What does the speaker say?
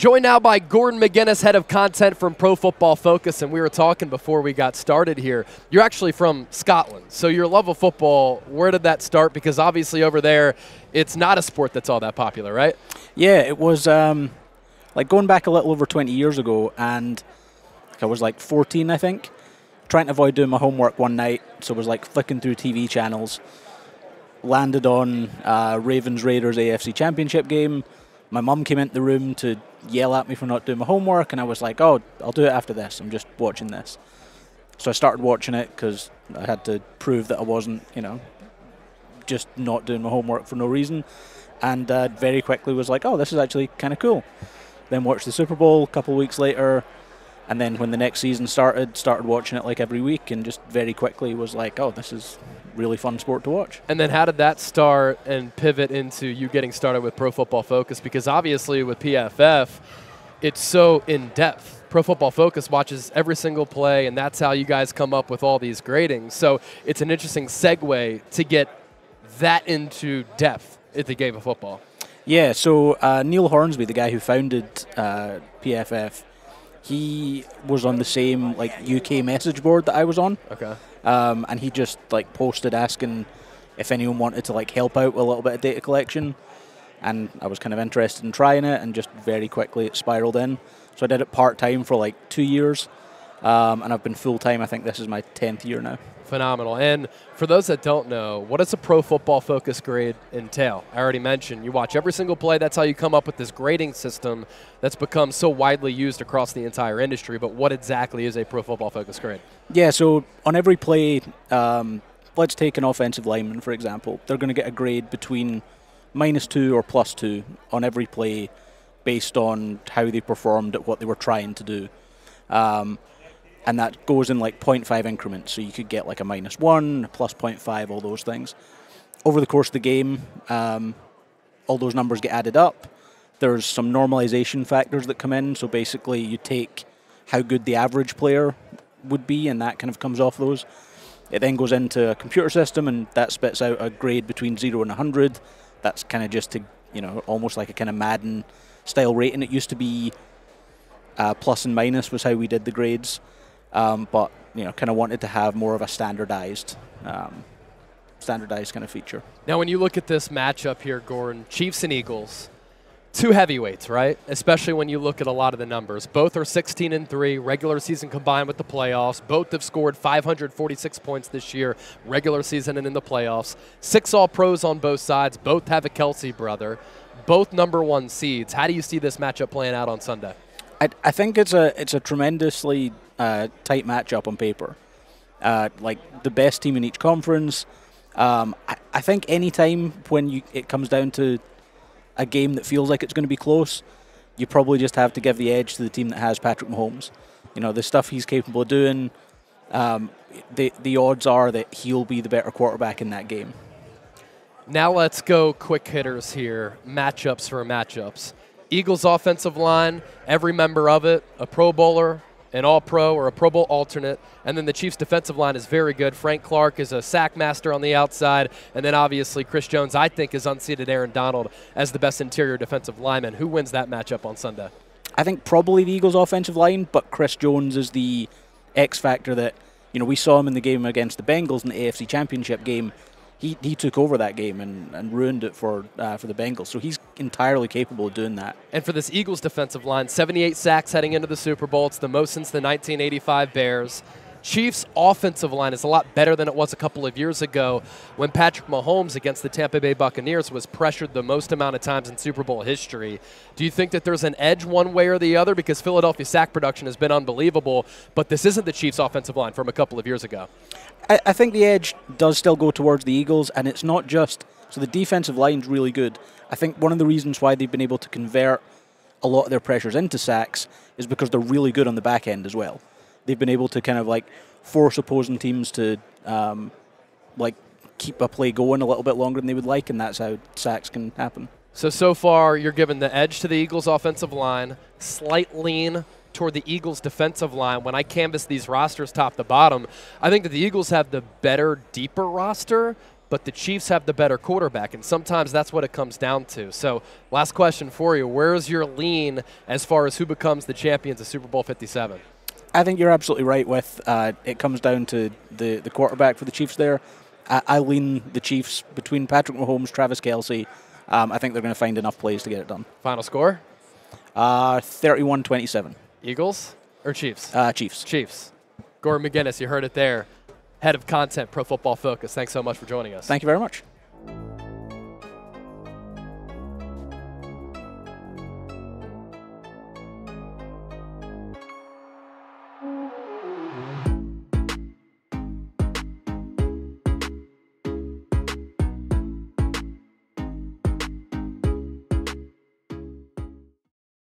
Joined now by Gordon McGuinness, head of content from Pro Football Focus, and we were talking before we got started here. You're actually from Scotland, so your love of football, where did that start? Because obviously over there, it's not a sport that's all that popular, right? Yeah, it was like going back a little over 20 years ago, and I was like 14, I think, trying to avoid doing my homework one night, so I was like flicking through TV channels, landed on Ravens-Raiders AFC Championship game. My mum came into the room to yell at me for not doing my homework, and I was like, oh, I'll do it after this. I'm just watching this. So I started watching it because I had to prove that I wasn't, just not doing my homework for no reason. And very quickly was like, oh, this is actually kind of cool. Then watched the Super Bowl a couple of weeks later. And then when the next season started watching it like every week, and just very quickly was like, oh, this is really fun sport to watch. And then how did that start and pivot into you getting started with Pro Football Focus? Because obviously with PFF, it's so in-depth. Pro Football Focus watches every single play, and that's how you guys come up with all these gradings. So it's an interesting segue to get that into depth at the game of football. Yeah, so Neil Hornsby, the guy who founded PFF, he was on the same UK message board that I was on. Okay. And he just posted asking if anyone wanted to help out with a little bit of data collection, and I was kind of interested in trying it, and just very quickly it spiraled in. So I did it part-time for 2 years, and I've been full-time. I think this is my 10th year now. Phenomenal. And for those that don't know, what does a Pro Football Focus grade entail? I already mentioned you watch every single play. That's how you come up with this grading system that's become so widely used across the entire industry. But what exactly is a Pro Football Focus grade? Yeah, so on every play, let's take an offensive lineman, for example. They're going to get a grade between -2 or +2 on every play based on how they performed at what they were trying to do. And that goes in 0.5 increments, so you could get a -1, a +0.5, all those things. Over the course of the game, all those numbers get added up. There's some normalization factors that come in, so basically you take how good the average player would be, and that kind of comes off those. It then goes into a computer system, and that spits out a grade between 0 and 100. That's kind of just to, almost like a kind of Madden style rating. It used to be plus and minus was how we did the grades. But kind of wanted to have more of a standardized kind of feature. Now, when you look at this matchup here, Gordon, Chiefs and Eagles, two heavyweights, right? Especially when you look at a lot of the numbers. Both are 16-3, regular season combined with the playoffs. Both have scored 546 points this year, regular season and in the playoffs. 6 All-Pros on both sides. Both have a Kelsey brother. Both #1 seeds. How do you see this matchup playing out on Sunday? I think it's a tremendously tight matchup on paper. The best team in each conference. I think any time when it comes down to a game that feels like it's going to be close, you probably just have to give the edge to the team that has Patrick Mahomes. The stuff he's capable of doing, the odds are that he'll be the better quarterback in that game. Now let's go quick hitters here, matchups for matchups. Eagles offensive line, every member of it, a Pro Bowler, an All-Pro, or a Pro Bowl alternate. And then the Chiefs' defensive line is very good. Frank Clark is a sack master on the outside. And then obviously Chris Jones, I think, is unseated Aaron Donald as the best interior defensive lineman. Who wins that matchup on Sunday? I think probably the Eagles' offensive line, but Chris Jones is the X factor that, we saw him in the game against the Bengals in the AFC Championship game. He took over that game and ruined it for the Bengals. So he's entirely capable of doing that. And for this Eagles defensive line, 78 sacks heading into the Super Bowl. It's the most since the 1985 Bears. Chiefs' offensive line is a lot better than it was a couple of years ago when Patrick Mahomes against the Tampa Bay Buccaneers was pressured the most amount of times in Super Bowl history. Do you think that there's an edge one way or the other? Because Philadelphia sack production has been unbelievable, but this isn't the Chiefs' offensive line from a couple of years ago. I think the edge does still go towards the Eagles, and it's not just – so the defensive line's really good. I think one of the reasons why they've been able to convert a lot of their pressures into sacks is because they're really good on the back end as well. They've been able to kind of force opposing teams to keep a play going a little bit longer than they would like, and that's how sacks can happen. So far you're giving the edge to the Eagles offensive line, slight lean toward the Eagles defensive line. When I canvass these rosters top to bottom, I think that the Eagles have the better, deeper roster, but the Chiefs have the better quarterback, and sometimes that's what it comes down to. So last question for you. Where's your lean as far as who becomes the champions of Super Bowl 57? I think you're absolutely right with it comes down to the quarterback for the Chiefs there. I lean the Chiefs between Patrick Mahomes, Travis Kelce. I think they're going to find enough plays to get it done. Final score? 31-27. Eagles or Chiefs? Chiefs. Chiefs. Gordon McGuinness, you heard it there. Head of Content, Pro Football Focus. Thanks so much for joining us. Thank you very much.